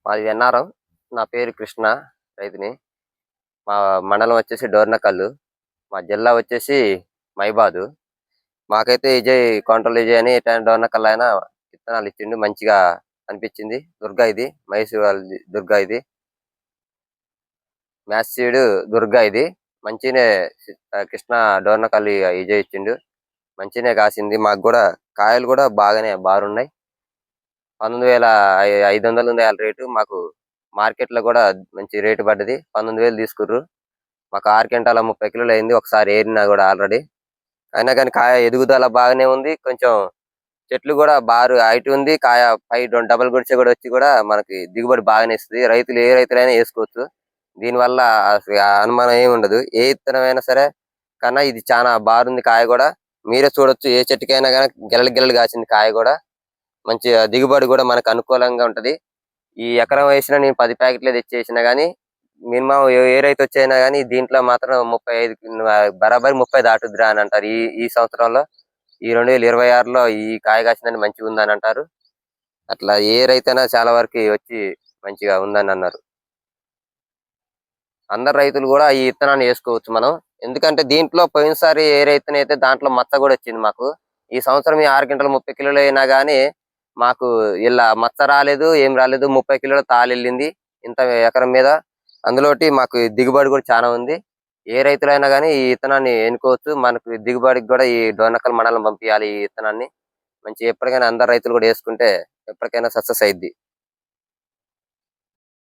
మాది ఎన్నారం. నా పేరు కృష్ణ. రైతుని. మా మండలం వచ్చేసి డోర్నకల్లు. మా జిల్లా వచ్చేసి మైబాదు. మాకైతే విజయ్ కాంట్రోల్ విజయ్ అని ఇట్లాంటి డోర్నకల్ ఆయన విత్తనాలు ఇచ్చిండు. మంచిగా అనిపించింది. దుర్గా ఇది. మహేష్ వాళ్ళది దుర్గా ఇది. మ్యాథ్స్ సీడ్ దుర్గా ఇది. మంచినే కృష్ణ డోర్నకల్లు విజయ్ ఇచ్చిండు. మంచినే కాసింది. మాకు కూడా కాయలు కూడా బాగానే బారున్నాయి. 19,500 ఉంది వాళ్ళ రేటు. మాకు మార్కెట్ లో కూడా మంచి రేటు పడ్డది. 19,000 తీసుకుర్రు. మాకు 6 క్వింటాల 30 కిలోలు అయింది. ఒకసారి ఏరినా కూడా ఆల్రెడీ. అయినా కానీ కాయ ఎదుగుదల బాగానే ఉంది. కొంచెం చెట్లు కూడా బారు హైట్ ఉంది. కాయ పై డబల్ గుడిసె కూడా వచ్చి కూడా మనకి దిగుబడి బాగానే ఇస్తుంది. రైతులు ఏ రైతులైనా వేసుకోవచ్చు. దీనివల్ల అసలు అనుమానం ఏమి ఉండదు. ఏ విత్తనమైనా సరే కన్నా ఇది చాలా బారుంది కాయ కూడా. మీరే చూడొచ్చు. ఏ చెట్టుకైనా కానీ గెలలు గెలలు కాసింది కాయ కూడా. మంచి దిగుబడి కూడా మనకు అనుకూలంగా ఉంటది. ఈ ఎకరం వేసినా నేను 10 ప్యాకెట్లే తెచ్చేసినా గానీ మినిమం ఏ రైతు వచ్చైనా గానీ దీంట్లో మాత్రం 35 బరాబరి 30 దాటుద్దిరా అని అంటారు. ఈ ఈ సంవత్సరంలో ఈ 2026లో ఈ కాయ కాసిందని మంచిగా ఉందని అంటారు. అట్లా ఏ రైతైనా చాలా వరకు వచ్చి మంచిగా ఉందని అన్నారు. అందరు రైతులు కూడా ఈ విత్తనాన్ని వేసుకోవచ్చు మనం. ఎందుకంటే దీంట్లో పోయినసారి ఏ రైతునైతే దాంట్లో మచ్చ కూడా వచ్చింది మాకు. ఈ సంవత్సరం ఈ 6 క్వింటాలు 30 కిలోలు అయినా గానీ మాకు ఇలా మచ్చ రాలేదు, ఏం రాలేదు. 30 కిలోల తాళెళ్ళింది ఇంత ఎకరం మీద. అందులోటి మాకు దిగుబడి కూడా చాలా ఉంది. ఏ రైతులైనా గానీ ఈ విత్తనాన్ని ఎన్నుకోవచ్చు. మనకు దిగుబడికి కూడా ఈ డోర్నకల్ మండలం పంపించాలి ఈ విత్తనాన్ని. మంచి ఎప్పటికైనా అందరు రైతులు కూడా వేసుకుంటే ఎప్పటికైనా సక్సెస్ అయిద్ది.